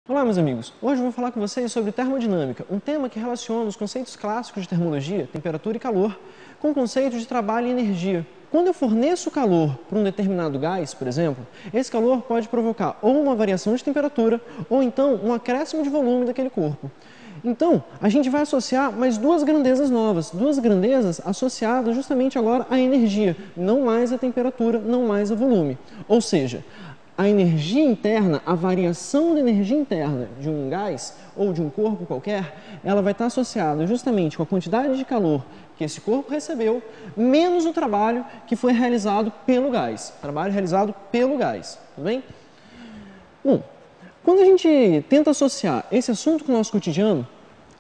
Olá, meus amigos! Hoje eu vou falar com vocês sobre termodinâmica, um tema que relaciona os conceitos clássicos de termologia, temperatura e calor, com o conceito de trabalho e energia. Quando eu forneço calor para um determinado gás, por exemplo, esse calor pode provocar ou uma variação de temperatura ou então um acréscimo de volume daquele corpo. Então, a gente vai associar mais duas grandezas novas, duas grandezas associadas justamente agora à energia, não mais à temperatura, não mais a volume. Ou seja, a energia interna, a variação da energia interna de um gás ou de um corpo qualquer, ela vai estar associada justamente com a quantidade de calor que esse corpo recebeu, menos o trabalho que foi realizado pelo gás. Trabalho realizado pelo gás, tudo bem? Bom, quando a gente tenta associar esse assunto com o nosso cotidiano,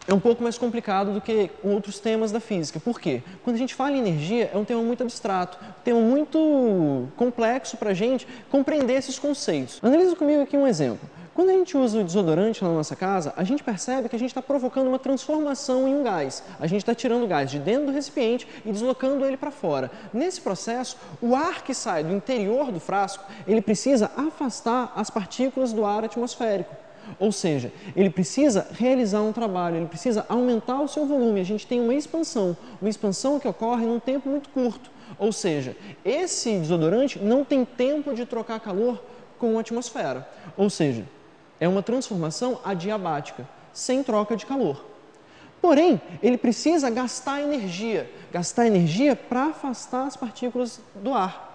é um pouco mais complicado do que outros temas da física. Por quê? Quando a gente fala em energia, é um tema muito abstrato, um tema muito complexo para a gente compreender esses conceitos. Analisa comigo aqui um exemplo. Quando a gente usa o desodorante na nossa casa, a gente percebe que a gente está provocando uma transformação em um gás. A gente está tirando o gás de dentro do recipiente e deslocando ele para fora. Nesse processo, o ar que sai do interior do frasco, ele precisa afastar as partículas do ar atmosférico. Ou seja, ele precisa realizar um trabalho, ele precisa aumentar o seu volume. A gente tem uma expansão que ocorre num tempo muito curto. Ou seja, esse desodorante não tem tempo de trocar calor com a atmosfera. Ou seja, é uma transformação adiabática, sem troca de calor. Porém, ele precisa gastar energia para afastar as partículas do ar.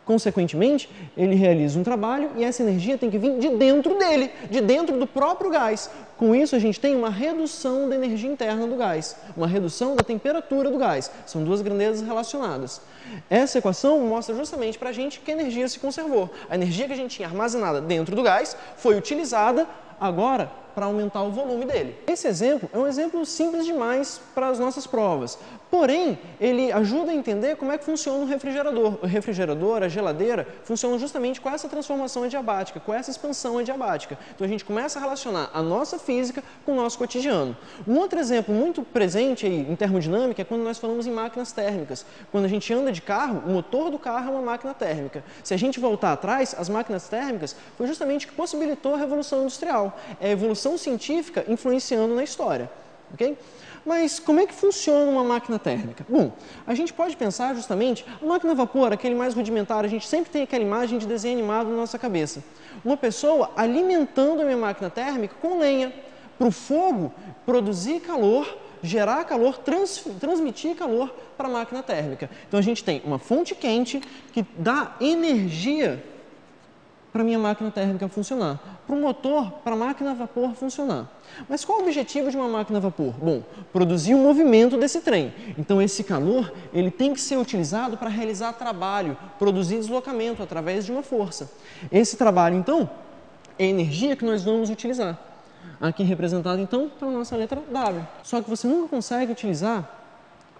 Consequentemente, ele realiza um trabalho e essa energia tem que vir de dentro dele, de dentro do próprio gás. Com isso, a gente tem uma redução da energia interna do gás, uma redução da temperatura do gás. São duas grandezas relacionadas. Essa equação mostra justamente para a gente que a energia se conservou. A energia que a gente tinha armazenada dentro do gás foi utilizada agora para aumentar o volume dele. Esse exemplo é um exemplo simples demais para as nossas provas, porém, ele ajuda a entender como é que funciona o refrigerador. O refrigerador, a geladeira, funcionam justamente com essa transformação adiabática, com essa expansão adiabática. Então, a gente começa a relacionar a nossa física com o nosso cotidiano. Um outro exemplo muito presente aí em termodinâmica é quando nós falamos em máquinas térmicas. Quando a gente anda de carro, o motor do carro é uma máquina térmica. Se a gente voltar atrás, as máquinas térmicas foi justamente o que possibilitou a Revolução Industrial. É a evolução científica influenciando na história, ok? Mas como é que funciona uma máquina térmica? Bom, a gente pode pensar justamente, a máquina a vapor, aquele mais rudimentar, a gente sempre tem aquela imagem de desenho animado na nossa cabeça. Uma pessoa alimentando a minha máquina térmica com lenha, para o fogo produzir calor, gerar calor, transmitir calor para a máquina térmica. Então a gente tem uma fonte quente que dá energia para a minha máquina térmica funcionar, para o motor, para a máquina a vapor funcionar. Mas qual o objetivo de uma máquina a vapor? Bom, produzir o movimento desse trem. Então esse calor ele tem que ser utilizado para realizar trabalho, produzir deslocamento através de uma força. Esse trabalho, então, é a energia que nós vamos utilizar. Aqui representado, então, pela nossa letra W. Só que você nunca consegue utilizar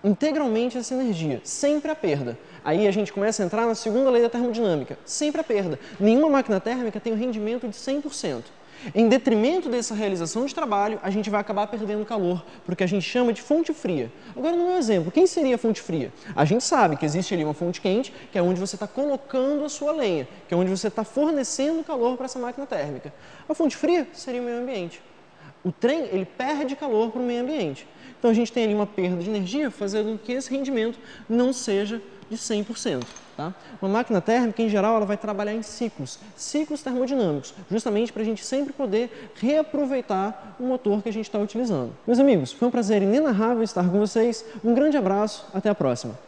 integralmente essa energia, sempre a perda. Aí a gente começa a entrar na segunda lei da termodinâmica, sempre a perda. Nenhuma máquina térmica tem um rendimento de 100%. Em detrimento dessa realização de trabalho, a gente vai acabar perdendo calor, porque a gente chama de fonte fria. Agora, no meu exemplo, quem seria a fonte fria? A gente sabe que existe ali uma fonte quente, que é onde você está colocando a sua lenha, que é onde você está fornecendo calor para essa máquina térmica. A fonte fria seria o meio ambiente. O trem, ele perde calor para o meio ambiente. Então, a gente tem ali uma perda de energia, fazendo com que esse rendimento não seja de 100%. Tá? Uma máquina térmica, em geral, ela vai trabalhar em ciclos termodinâmicos, justamente para a gente sempre poder reaproveitar o motor que a gente está utilizando. Meus amigos, foi um prazer inenarrável estar com vocês. Um grande abraço, até a próxima.